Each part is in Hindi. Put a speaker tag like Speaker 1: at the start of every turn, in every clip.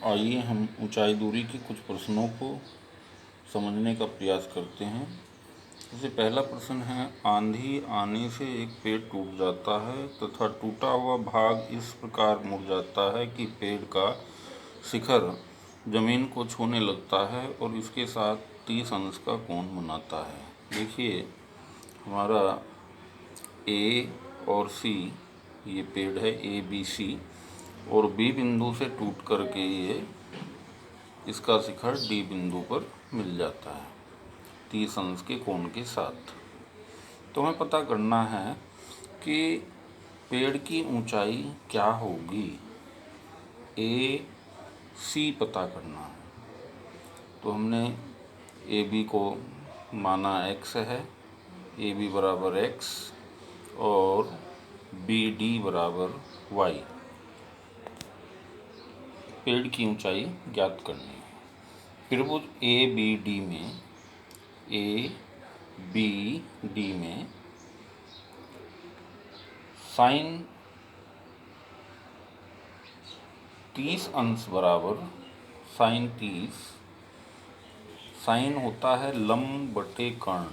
Speaker 1: आइए हम ऊंचाई दूरी के कुछ प्रश्नों को समझने का प्रयास करते हैं। जैसे पहला प्रश्न है, आंधी आने से एक पेड़ टूट जाता है तथा टूटा हुआ भाग इस प्रकार मुड़ जाता है कि पेड़ का शिखर जमीन को छूने लगता है और इसके साथ 30 अंश का कोण बनाता है। देखिए, हमारा ए और सी ये पेड़ है, ए बी सी, और बी बिंदु से टूट करके ये इसका शिखर डी बिंदु पर मिल जाता है 30 अंश के कोण के साथ। तो हमें पता करना है कि पेड़ की ऊंचाई क्या होगी, ए सी पता करना है। तो हमने ए बी को माना x है, ए बी बराबर x और बी डी बराबर y। पेड़ की ऊंचाई ज्ञात करनी है। त्रिभुज ए बी डी में साइन 30 अंश बराबर साइन 30, साइन होता है लंब बटे कर्ण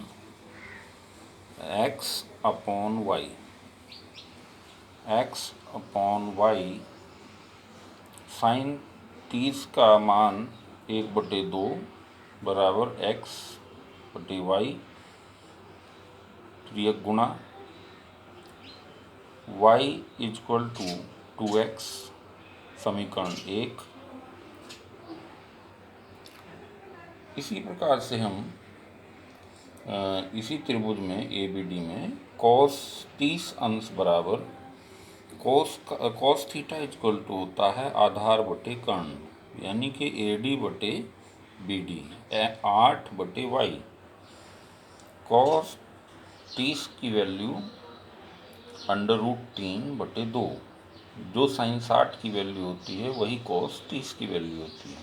Speaker 1: x अपॉन वाई, साइन 30 का मान 1/2 बराबर x बटे वाई, त्रियक गुणा y इक्वल टू 2x, समीकरण 1। इसी प्रकार से हम इसी त्रिभुज में ए बी डी में cos 30 अंश बराबर cos थीटा इक्वल टू होता है आधार बटे कर्ण, यानी कि ए डी बटे बी डी 8/y। cos 30 की वैल्यू √3/2, जो साइन 60 की वैल्यू होती है वही cos 30 की वैल्यू होती है।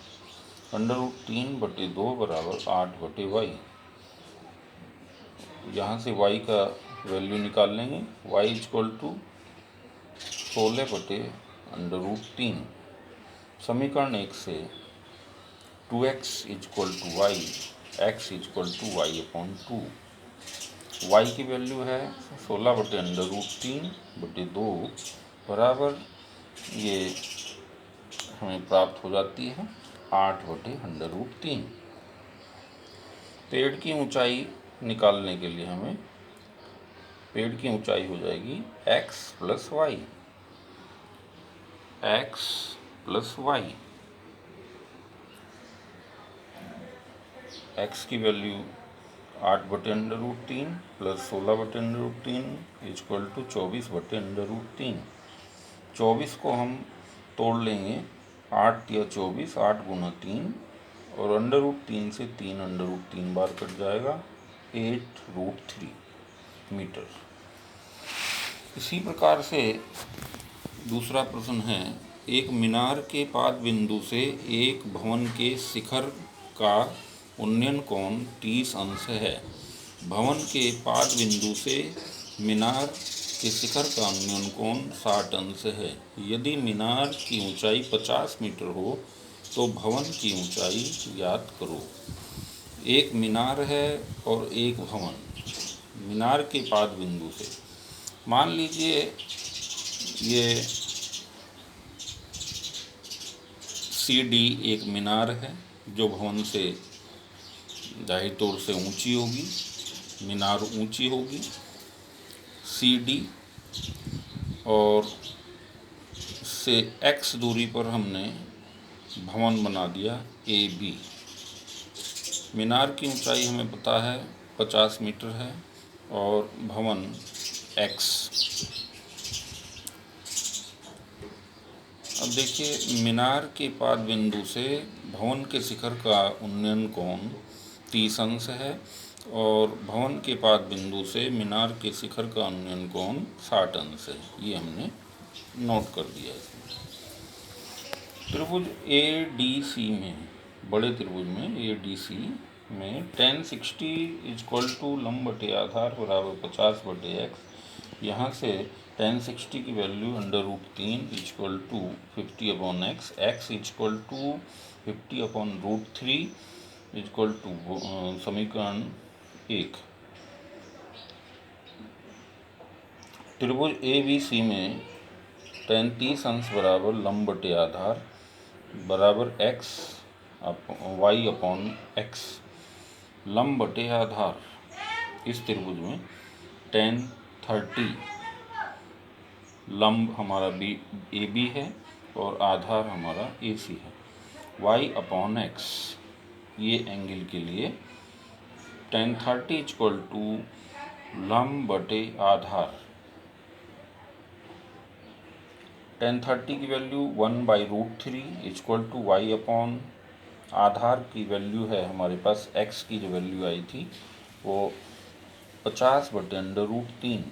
Speaker 1: √3/2 बराबर 8/y। यहाँ से y का वैल्यू निकाल लेंगे, y इक्वल टू 16/√3। समीकरण 1 से 2x equal to y, x equal to y/2। y की वैल्यू है 16/√3/2 बराबर ये हमें प्राप्त हो जाती है 8/√3। पेड़ की ऊंचाई निकालने के लिए हमें पेड़ की ऊंचाई हो जाएगी x प्लस वाई, x की वैल्यू 8/√3 प्लस 16/√3 इक्वल टू 24/√3। 24 को हम तोड़ लेंगे, 8 या 24, 8 गुना 3, और √3 से 3 बार कट जाएगा, 8√3 मीटर। इसी प्रकार से दूसरा प्रश्न है, एक मीनार के पाद बिंदु से एक भवन के शिखर का उन्नयन कोण 30 अंश है। भवन के पाद बिंदु से मीनार के शिखर का उन्नयन कोण 60 अंश है। यदि मीनार की ऊंचाई 50 मीटर हो तो भवन की ऊंचाई ज्ञात करो। एक मीनार है और एक भवन मीनार के पाद बिंदु से, मान लीजिए ये सी डी एक मीनार है जो भवन से जाहिर तौर से ऊंची होगी, मीनार ऊंची होगी सी डी, और से x दूरी पर हमने भवन बना दिया ए बी। मीनार की ऊंचाई हमें पता है 50 मीटर है और भवन x। अब देखिए, मीनार के पाद बिंदु से भवन के शिखर का उन्नयन कोण 30 अंश है और भवन के पाद बिंदु से मीनार के शिखर का उन्नयन कोण 60 अंश है। ये हमने नोट कर दिया है। त्रिभुज ए डी सी में, बड़े त्रिभुज में ए डी सी में tan 60 इक्वल टू लंब बटे आधार बराबर 50/x। यहाँ से tan 60 की value √3 equal to 50/x, x equal to 50/√3 equal to समीकरण 1। त्रिभुज ABC में tan 30 अंश बराबर लंब बटे आधार बराबर y/x। लंब बटे आधार इस त्रिभुज में tan 30 लंब हमारा AB है और आधार हमारा AC है। y/x ये एंगल के लिए tan 30 इक्वल टू लंब बटे आधार। tan 30 की वैल्यू 1/√3 इक्वल टू y/ आधार की वैल्यू है हमारे पास, x की जो वैल्यू आई थी वो 50/√3।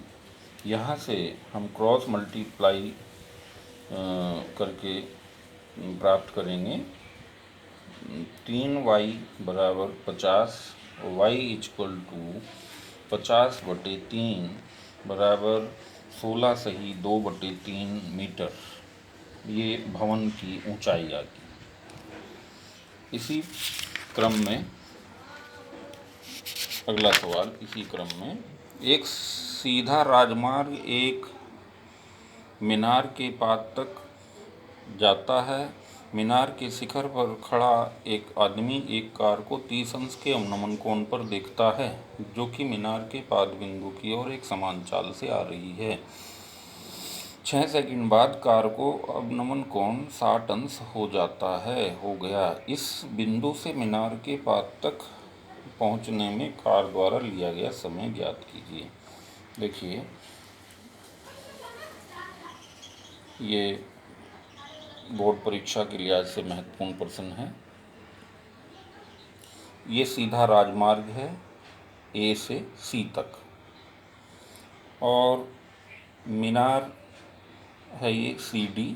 Speaker 1: यहाँ से हम क्रॉस मल्टीप्लाई करके प्राप्त करेंगे 3y बराबर 50, y इक्वल टू 50/3 बराबर 16 सही 2/3 मीटर। ये भवन की ऊंचाई आ गई। इसी क्रम में अगला सवाल, इसी क्रम में एक सीधा राजमार्ग एक मीनार के पास तक जाता है। मीनार के शिखर पर खड़ा एक आदमी एक कार को 30 अंश के अवनमन कोण पर देखता है, जो कि मीनार के पाद बिंदु की ओर एक समान चाल से आ रही है। 6 सेकंड बाद कार को अवनमन कोण 60 अंश हो गया। इस बिंदु से मीनार के पाद तक पहुंचने में कार द्वारा लिया गया समय ज्ञात कीजिए। देखिए, ये बोर्ड परीक्षा के लिहाज से महत्वपूर्ण प्रश्न है। ये सीधा राजमार्ग है A से C तक, और मीनार है ये CD,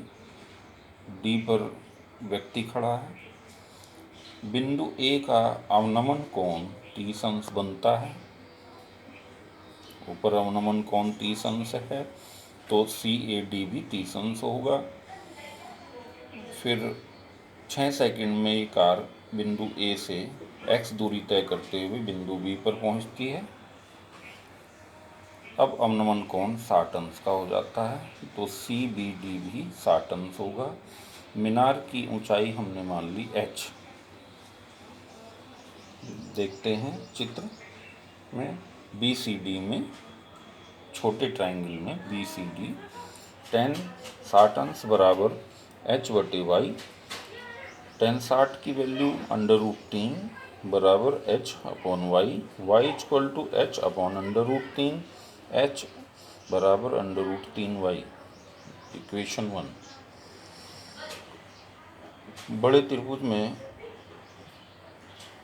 Speaker 1: D पर व्यक्ति खड़ा है। बिंदु A का अवनमन कोण 30 अंश बनता है। ऊपर अवनमन कोण 30 अंश है तो CAD भी 30 अंश होगा। फिर 6 सेकंड में ये कार बिंदु A से x दूरी तय करते हुए बिंदु B पर पहुंचती है। अब अवनमन कोण 60 अंश का हो जाता है तो CBD भी 60 अंश होगा। मीनार की ऊंचाई हमने मान ली h। देखते हैं चित्र में BCD में, छोटे ट्राइंगल में BCD tan 60 अंश बराबर h/y। tan 60 की वैल्यू √3 बराबर h/y, y equal to h/√3, h बराबर √3y। इक्वेशन 1। बड़े त्रिभुज में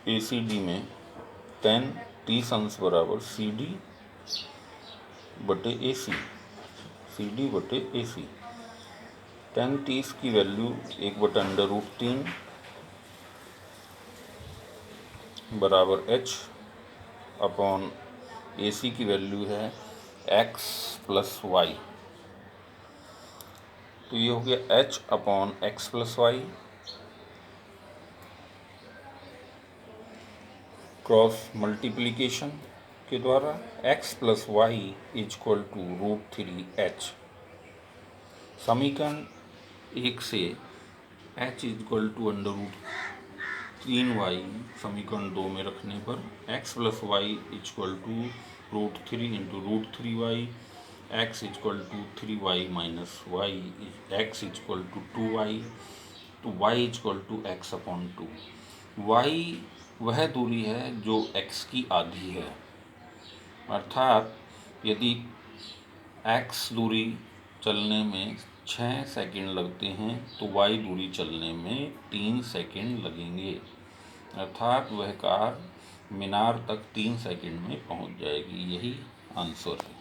Speaker 1: ACD में tan 30 अंश बराबर CD/AC, CD/AC। tan 30 की वैल्यू 1/√3 बराबर h/AC की वैल्यू है x + y। तो ये हो गया h/x + y। क्रॉस मल्टीप्लिकेशन के द्वारा x + y equal to √3h। समीकरण 1 से h इक्वल टू √3y समीकरण 2 में रखने पर x + y equal to √3 × √3y, x equal to 3y - y, x equal to 2y, तो y equal to x/2। y वह दूरी है जो x की आधी है, अर्थात यदि x दूरी चलने में 6 सेकंड लगते हैं तो y दूरी चलने में 3 सेकंड लगेंगे, अर्थात वह कार मीनार तक 3 सेकंड में पहुंच जाएगी। यही आंसर है।